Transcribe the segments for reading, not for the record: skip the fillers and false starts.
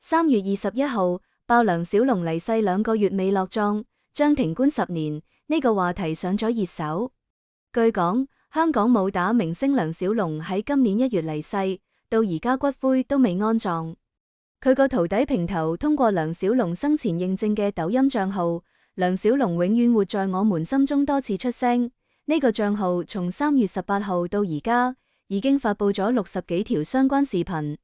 3月21號，爆梁小龍離世2個月未落葬，將停棺10年，呢個話題上咗熱搜。據講，香港武打明星梁小龍喺今年1月離世，到而家骨灰都未安葬。佢個徒弟平頭通過梁小龍生前認證嘅抖音賬號，梁小龍永遠活在我們心中多次出聲。呢個賬號從3月18號到而家，已經發佈咗60幾條相關視頻。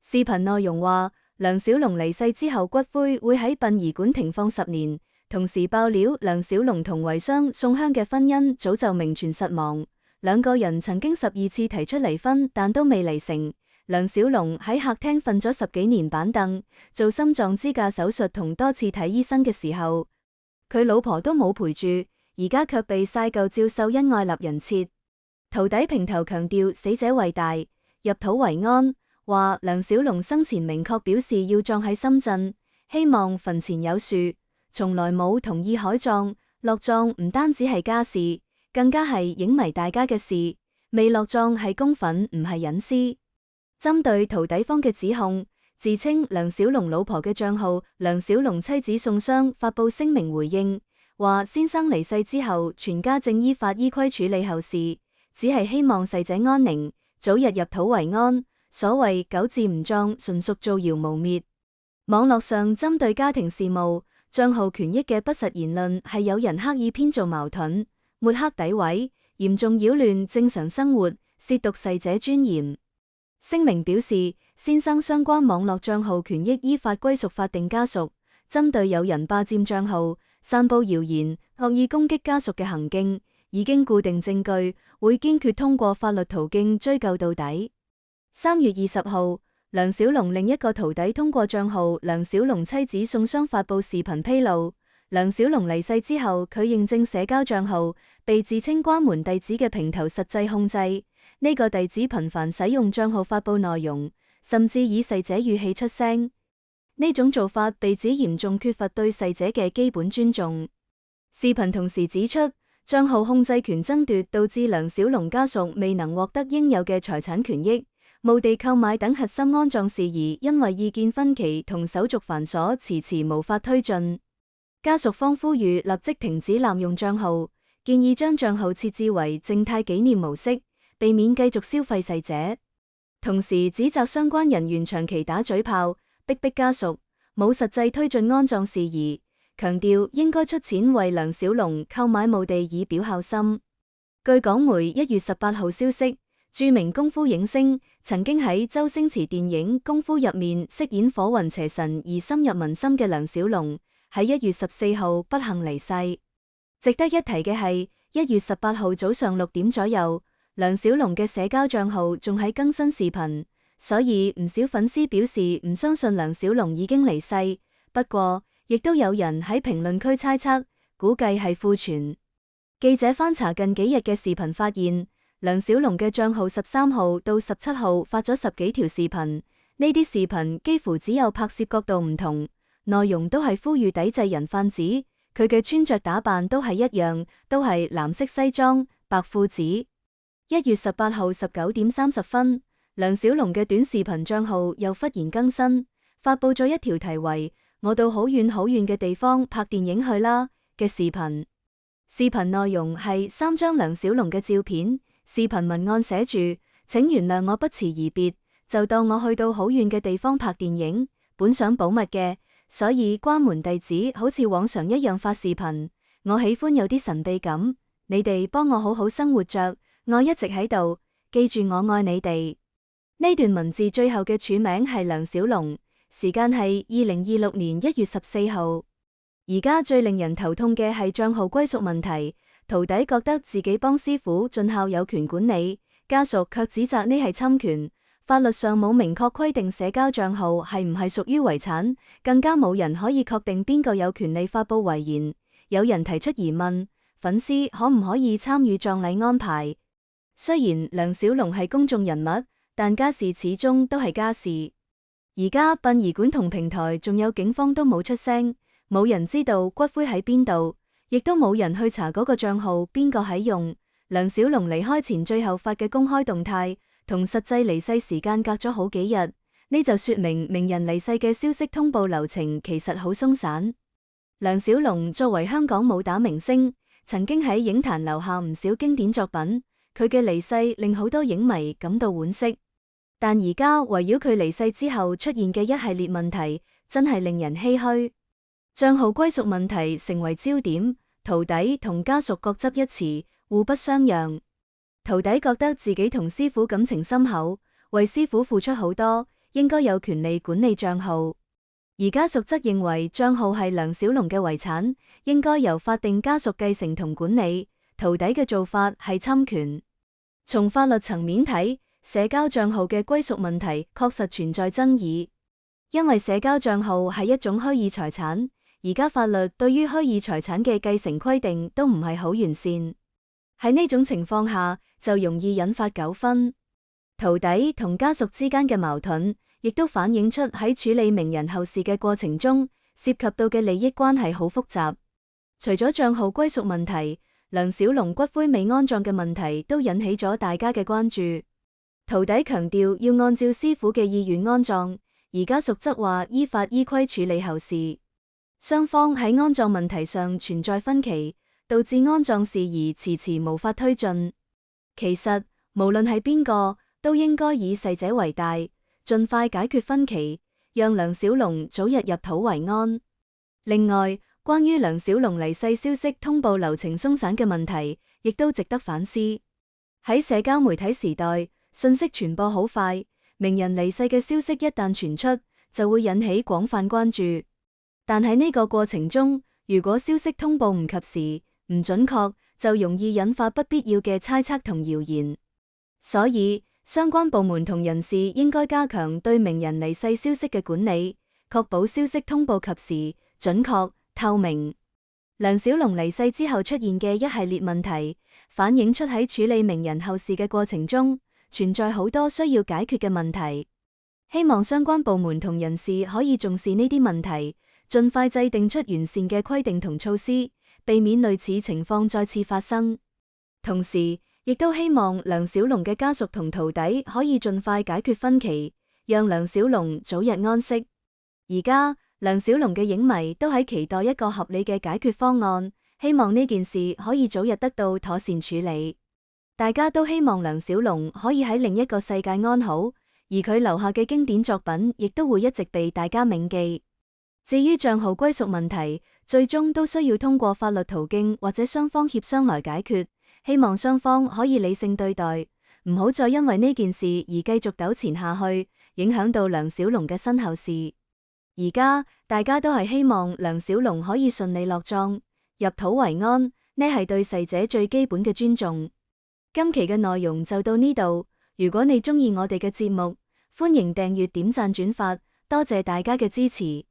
視頻內容話，梁小龍離世之後骨灰會喺殯儀館停放10年，同時爆料梁小龍同遺孀宋香嘅婚姻早就名存實亡，兩個人曾經12次提出離婚，但都未離成。梁小龍喺客廳瞓咗10幾年板凳，做心臟支架手術同多次睇醫生嘅時候，佢老婆都冇陪住，而家卻被晒舊照秀恩愛立人設。徒弟平頭強調死者為大，入土為安，話梁小龍生前明確表示要葬喺深圳，希望墳前有樹，從來冇同意海葬，落葬唔單止係家事，更加係影迷大家嘅事，未落葬係公憤唔係隱私。針對徒弟方嘅指控，自稱梁小龍老婆嘅賬號梁小龍妻子宋湘發佈聲明回應，話先生離世之後，全家正依法依規處理後事，只係希望逝者安寧，早日入土為安。所謂久志唔葬，純屬造謠誣衊。網絡上針對家庭事務、賬號權益嘅不實言論，係有人刻意編造矛盾、抹黑詆毀，嚴重擾亂正常生活，褻瀆逝者尊嚴。聲明表示，先生相關網絡賬號權益依法歸屬法定家屬，針對有人霸佔賬號、散布謠言、惡意攻擊家屬嘅行徑，已經固定證據，會堅決通過法律途徑追究到底。3月20號，梁小龍另一個徒弟通過賬號梁小龍妻子宋湘發佈視頻披露，梁小龍離世之後，佢認證社交賬號被自稱關門弟子嘅平頭實際控制。呢個弟子頻繁使用賬號發佈內容，甚至以逝者語氣出聲。呢種做法被指嚴重缺乏對逝者嘅基本尊重。視頻同時指出，賬號控制權爭奪導致梁小龍家屬未能獲得應有嘅財產權益、墓地購買等核心安葬事宜，因為意見分歧同手續繁瑣，遲遲無法推進。家屬方呼籲立即停止濫用賬號，建議將賬號設置為靜態紀念模式，避免繼續消費逝者。同時指責相關人員長期打嘴炮，逼家屬，冇實際推進安葬事宜，強調應該出錢為梁小龍購買墓地以表孝心。據港媒1月18號消息，著名功夫影星曾經喺周星馳電影《功夫》入面飾演火雲邪神而深入民心嘅梁小龍，喺1月14號不幸離世。值得一提嘅係，1月18號早上6點左右，梁小龍嘅社交賬號仲喺更新視頻，所以唔少粉絲表示唔相信梁小龍已經離世。不過，亦都有人喺評論區猜測，估計係庫存。記者翻查近幾日嘅視頻發現，梁小龍嘅賬號13號到17號發咗10幾條視頻，呢啲視頻幾乎只有拍攝角度唔同，內容都係呼籲抵制人販子，佢嘅穿着打扮都係一樣，都係藍色西裝、白褲子。1月18號19點30分，梁小龍嘅短視頻賬號又忽然更新，發佈咗一條題為「我到好遠好遠嘅地方拍電影去啦」嘅視頻。視頻內容係3張梁小龍嘅照片。視頻文案寫住：請原諒我不辭而別，就當我去到好遠嘅地方拍電影，本想保密嘅，所以關門弟子好似往常一樣發視頻。我喜歡有啲神秘感，你哋幫我好好生活着，我一直喺度，記住我愛你哋。呢段文字最後嘅署名係梁小龍，時間係2026年1月14號。而家最令人頭痛嘅係賬號歸屬問題。徒弟覺得自己幫師傅盡孝有權管理，家屬卻指責呢係侵權。法律上冇明確規定社交賬號係唔係屬於遺產，更加冇人可以確定邊個有權利發佈遺言。有人提出疑問，粉絲可唔可以參與葬禮安排？雖然梁小龍係公眾人物，但家事始終都係家事。而家殯儀館同平台仲有警方都冇出聲，冇人知道骨灰喺邊度。亦都冇人去查嗰個賬號邊個喺用。梁小龍離開前最後發嘅公開動態，同實際離世時間隔咗好幾日，呢就說明名人離世嘅消息通報流程其實好鬆散。梁小龍作為香港武打明星，曾經喺影壇留下唔少經典作品，佢嘅離世令好多影迷感到惋惜。但而家圍繞佢離世之後出現嘅一系列問題，真係令人唏噓。賬號歸屬問題成為焦點，徒弟同家屬各執一詞，互不相讓。徒弟覺得自己同師傅感情深厚，為師傅付出好多，應該有權利管理賬號。而家屬則認為賬號係梁小龍嘅遺產，應該由法定家屬繼承同管理。徒弟嘅做法係侵權。從法律層面睇，社交賬號嘅歸屬問題確實存在爭議，因為社交賬號係一種虛擬財產，而家法律對於虛擬財產嘅繼承規定都唔係好完善。喺呢種情況下，就容易引發糾紛。徒弟同家屬之間嘅矛盾，亦都反映出喺處理名人後事嘅過程中，涉及到嘅利益關係好複雜。除咗賬號歸屬問題，梁小龍骨灰未安葬嘅問題都引起咗大家嘅關注。徒弟強調要按照師傅嘅意願安葬，而家屬則話依法依規處理後事。雙方喺安葬問題上存在分歧，導致安葬事宜遲遲無法推進。其實無論係邊個，都應該以逝者為大，盡快解決分歧，讓梁小龍早日入土為安。另外，關於梁小龍離世消息通報流程鬆散嘅問題，亦都值得反思。喺社交媒體時代，信息傳播好快，名人離世嘅消息一旦傳出，就會引起廣泛關注。但喺呢個過程中，如果消息通報唔及時、唔準確，就容易引發不必要嘅猜測同謠言。所以，相關部門同人士應該加強對名人離世消息嘅管理，確保消息通報及時、準確、透明。梁小龍離世之後出現嘅一系列問題，反映出喺處理名人後事嘅過程中，存在好多需要解決嘅問題。希望相關部門同人士可以重視呢啲問題，盡快制定出完善嘅規定同措施，避免類似情況再次發生。同時，亦都希望梁小龍嘅家屬同徒弟可以盡快解決分歧，讓梁小龍早日安息。而家，梁小龍嘅影迷都喺期待一個合理嘅解決方案，希望呢件事可以早日得到妥善處理。大家都希望梁小龍可以喺另一個世界安好，而佢留下嘅經典作品亦都會一直被大家銘記。至於賬號歸屬問題，最終都需要通過法律途徑或者雙方協商來解決。希望雙方可以理性對待，唔好再因為呢件事而繼續糾纏下去，影響到梁小龍嘅身後事。而家大家都係希望梁小龍可以順利落葬，入土為安，呢係對逝者最基本嘅尊重。今期嘅內容就到呢度，如果你鍾意我哋嘅節目，歡迎訂閱、點讚、轉發，多謝大家嘅支持。